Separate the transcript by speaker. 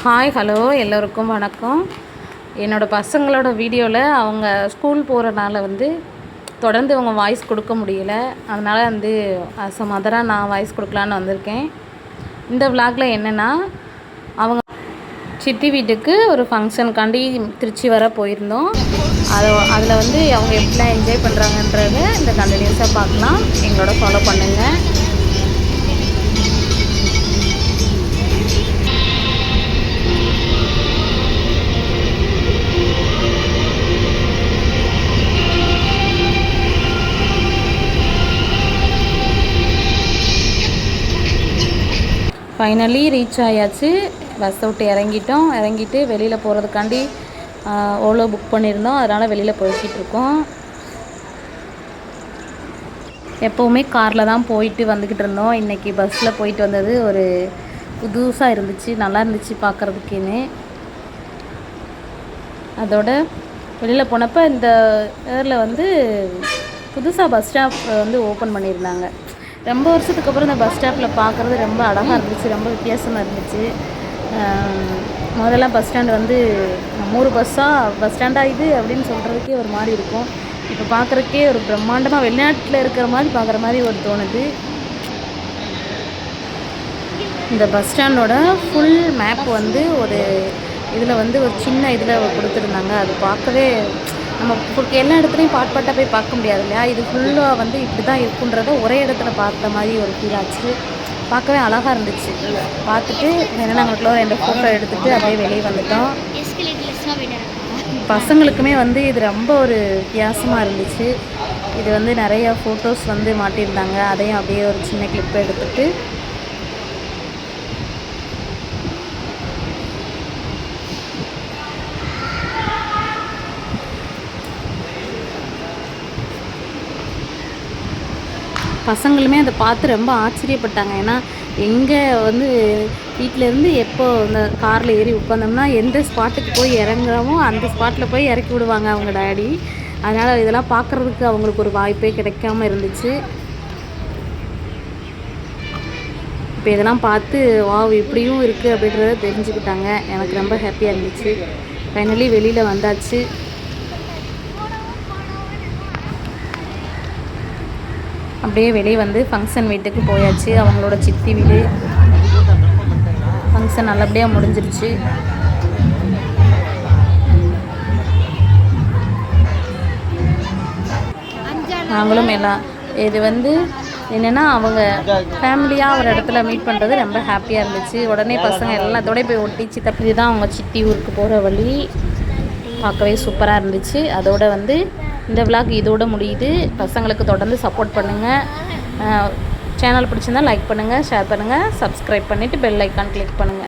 Speaker 1: Hi hello எல்லோருக்கும் வணக்கம். என்னோடய பசங்களோட வீடியோவில் அவங்க ஸ்கூல் போகிறனால தொடர்ந்து அவங்க வாய்ஸ் கொடுக்க முடியலை. அதனால் ஆஸ் அ மதராக நான் வாய்ஸ் கொடுக்கலான்னு வந்திருக்கேன். இந்த விலாகில் என்னென்னா, அவங்க சித்தி வீட்டுக்கு ஒரு ஃபங்க்ஷனுக்காண்டி திருச்சி வர போயிருந்தோம். அதில் அவங்க எப்படிலாம் என்ஜாய் பண்ணுறாங்கன்றத இந்த கண்டினியூஸாக பார்க்கலாம். எங்களோட ஃபாலோ பண்ணுங்கள். ஃபைனலி ரீச் ஆயாச்சு. பஸ்ஸை விட்டு இறங்கிட்டு வெளியில் போகிறதுக்காண்டி ஓலோ புக் பண்ணியிருந்தோம். அதனால் வெளியில் போய்கிட்டு இருக்கோம். எப்போவுமே காரில் தான் போயிட்டு வந்துக்கிட்டு இருந்தோம். இன்றைக்கி பஸ்ஸில் போயிட்டு வந்தது ஒரு புதுசாக இருந்துச்சு, நல்லா இருந்துச்சு பார்க்குறதுக்குன்னு. அதோட வெளியில் போனப்போ இந்த ஏரில் புதுசாக பஸ் ஸ்டாப் ஓப்பன் பண்ணியிருந்தாங்க. ரொம்ப வருஷத்துக்கு அப்புறம் இந்த பஸ் ஸ்டாப்பில் பார்க்குறது ரொம்ப அழகாக இருந்துச்சு, ரொம்ப வித்தியாசமாக இருந்துச்சு. முதல்ல பஸ் ஸ்டாண்டு நம்ம ஊர் பஸ் ஸ்டாண்டாக இது அப்படின்னு சொல்கிறதுக்கே ஒரு மாதிரி இருக்கும். இப்போ பார்க்குறதுக்கே ஒரு பிரம்மாண்டமாக வெளிநாட்டில் இருக்கிற மாதிரி பார்க்குற மாதிரி ஒரு தோணுது. இந்த பஸ் ஸ்டாண்டோட ஃபுல் மேப் ஒரு இதில் ஒரு சின்ன இதில் கொடுத்துருந்தாங்க. அது பார்க்கவே நம்ம எல்லா இடத்துலையும் பாட்டாக போய் பார்க்க முடியாது இல்லையா. இது ஃபுல்லாக இப்படி தான் இருக்குன்றத ஒரே இடத்துல பார்த்த மாதிரி ஒரு ஃபீல் ஆச்சு. பார்க்கவே அழகாக இருந்துச்சு. பார்த்துட்டு என்னென்னா நாங்களுக்குள்ள 2 ஃபோட்டோ எடுத்துகிட்டு அப்படியே வெளியே வந்துட்டோம். பசங்களுக்குமே இது ரொம்ப ஒரு வித்தியாசமாக இருந்துச்சு. இது நிறைய ஃபோட்டோஸ் மாட்டியிருந்தாங்க. அதையும் அப்படியே ஒரு சின்ன கிளிப் எடுத்துகிட்டு பசங்களுமே அதை பார்த்து ரொம்ப ஆச்சரியப்பட்டாங்க. ஏன்னா எங்கே வீட்டிலேருந்து எப்போ இந்த காரில் ஏறி உட்காந்தோம்னா எந்த ஸ்பாட்டுக்கு போய் இறங்குறோமோ அந்த ஸ்பாட்டில் போய் இறக்கி விடுவாங்க அவங்க டேடி. அதனால் இதெல்லாம் பார்க்குறதுக்கு அவங்களுக்கு ஒரு வாய்ப்பே கிடைக்காம இருந்துச்சு. இப்போ இதெல்லாம் பார்த்து இப்படியும் இருக்குது அப்படின்றத தெரிஞ்சுக்கிட்டாங்க. எனக்கு ரொம்ப ஹாப்பியாக இருந்துச்சு. ஃபைனலி வெளியில் வந்தாச்சு. அப்படியே வெளியே ஃபங்க்ஷன் வீட்டுக்கு போயாச்சு. அவங்களோட சித்தி வீடு. ஃபங்க்ஷன் நல்லபடியாக முடிஞ்சிருச்சு. நாங்களும் எல்லாம் இது என்னென்னா அவங்க ஃபேமிலியாக ஒரு இடத்துல மீட் பண்ணுறது ரொம்ப ஹாப்பியாக இருந்துச்சு. உடனே பசங்க எல்லாத்தோடய போய் ஒட்டிச்சு தப்பி தான் அவங்க சித்தி ஊருக்கு போகிற வழி. பார்க்கவே சூப்பராக இருந்துச்சு. அதோடு இந்த விலாக் இதோட முடியுது. பசங்களுக்கு தொடர்ந்து சப்போர்ட் பண்ணுங்கள். சேனல் பிடிச்சிருந்தால் லைக் பண்ணுங்கள், ஷேர் பண்ணுங்கள், சப்ஸ்கிரைப் பண்ணிவிட்டு பெல் ஐக்கான் கிளிக் பண்ணுங்கள்.